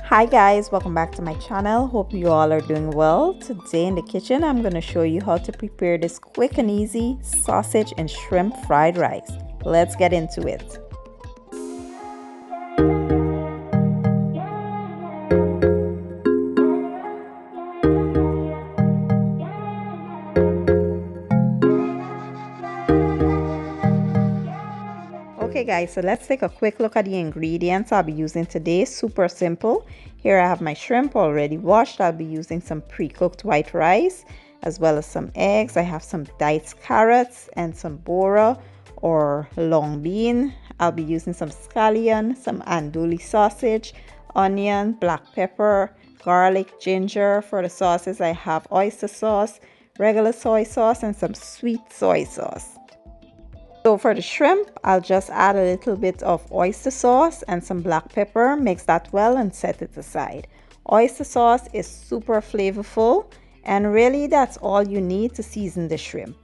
Hi guys, welcome back to my channel. Hope you all are doing well. Today in the kitchen I'm going to show you how to prepare this quick and easy sausage and shrimp fried rice. Let's get into it. Okay guys, so let's take a quick look at the ingredients I'll be using today. Super simple. Here I have my shrimp already washed. I'll be using some pre-cooked white rice as well as some eggs. I have some diced carrots and some bora or long bean. I'll be using some scallion, some andouille sausage, onion, black pepper, garlic, ginger. For the sauces I have oyster sauce, regular soy sauce, and some sweet soy sauce. So for the shrimp, I'll just add a little bit of oyster sauce and some black pepper, mix that well and set it aside. Oyster sauce is super flavorful and really that's all you need to season the shrimp.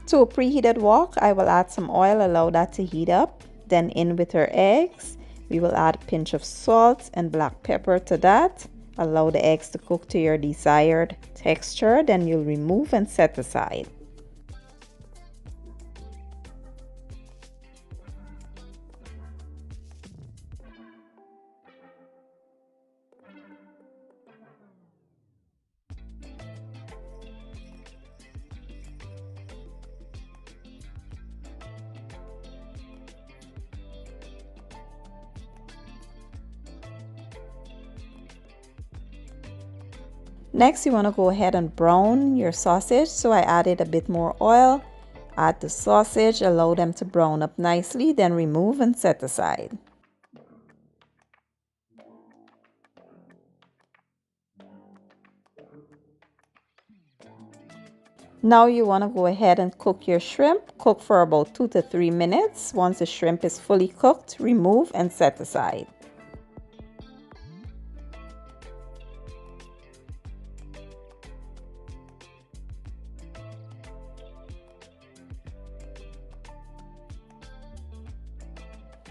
To a preheated wok, I will add some oil, allow that to heat up. Then in with our eggs, we will add a pinch of salt and black pepper to that. Allow the eggs to cook to your desired texture, then you'll remove and set aside. Next, you want to go ahead and brown your sausage. So I added a bit more oil, add the sausage, allow them to brown up nicely, then remove and set aside. Now you want to go ahead and cook your shrimp. Cook for about 2 to 3 minutes. Once the shrimp is fully cooked, remove and set aside.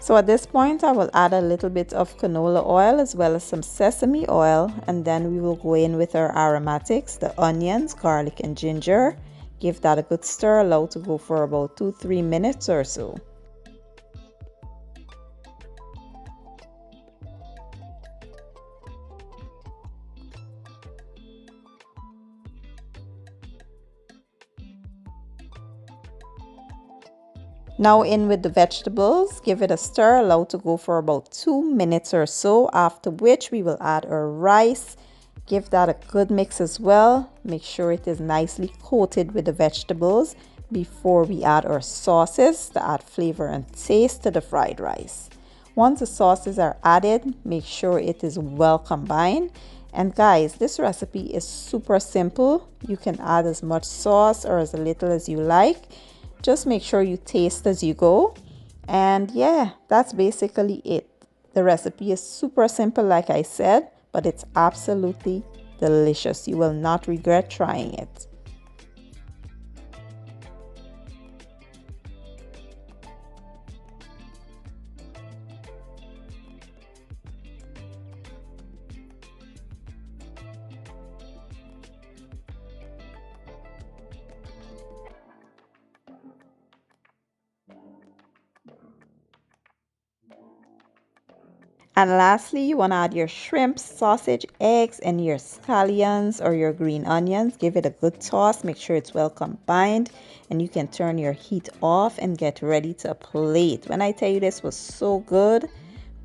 So at this point, I will add a little bit of canola oil as well as some sesame oil, and then we will go in with our aromatics, the onions, garlic, and ginger. Give that a good stir, allow to go for about 2-3 minutes or so. Now in with the vegetables, give it a stir, allow to go for about 2 minutes or so, after which we will add our rice. Give that a good mix as well. Make sure it is nicely coated with the vegetables before we add our sauces to add flavor and taste to the fried rice. Once the sauces are added, make sure it is well combined. And guys, this recipe is super simple. You can add as much sauce or as little as you like. Just make sure you taste as you go. And yeah, that's basically it. The recipe is super simple, like I said, but it's absolutely delicious. You will not regret trying it. And lastly, you want to add your shrimp, sausage, eggs, and your scallions or your green onions. Give it a good toss. Make sure it's well combined. And you can turn your heat off and get ready to plate. When I tell you this was so good,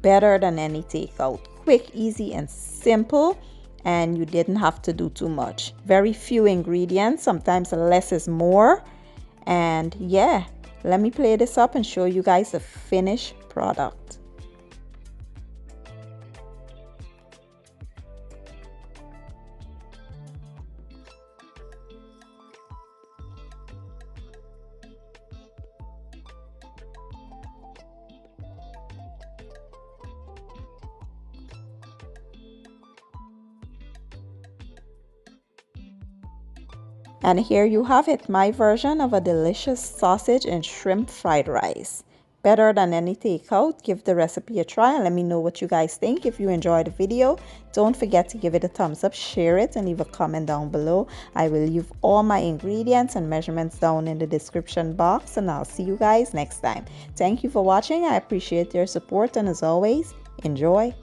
better than any takeout. Quick, easy, and simple. And you didn't have to do too much. Very few ingredients. Sometimes less is more. And yeah, let me play this up and show you guys the finished product. And here you have it, my version of a delicious sausage and shrimp fried rice. better than any takeout. Give the recipe a try and let me know what you guys think. If you enjoyed the video, don't forget to give it a thumbs up, share it, and leave a comment down below. I will leave all my ingredients and measurements down in the description box, and I'll see you guys next time. Thank you for watching. I appreciate your support, and as always, enjoy.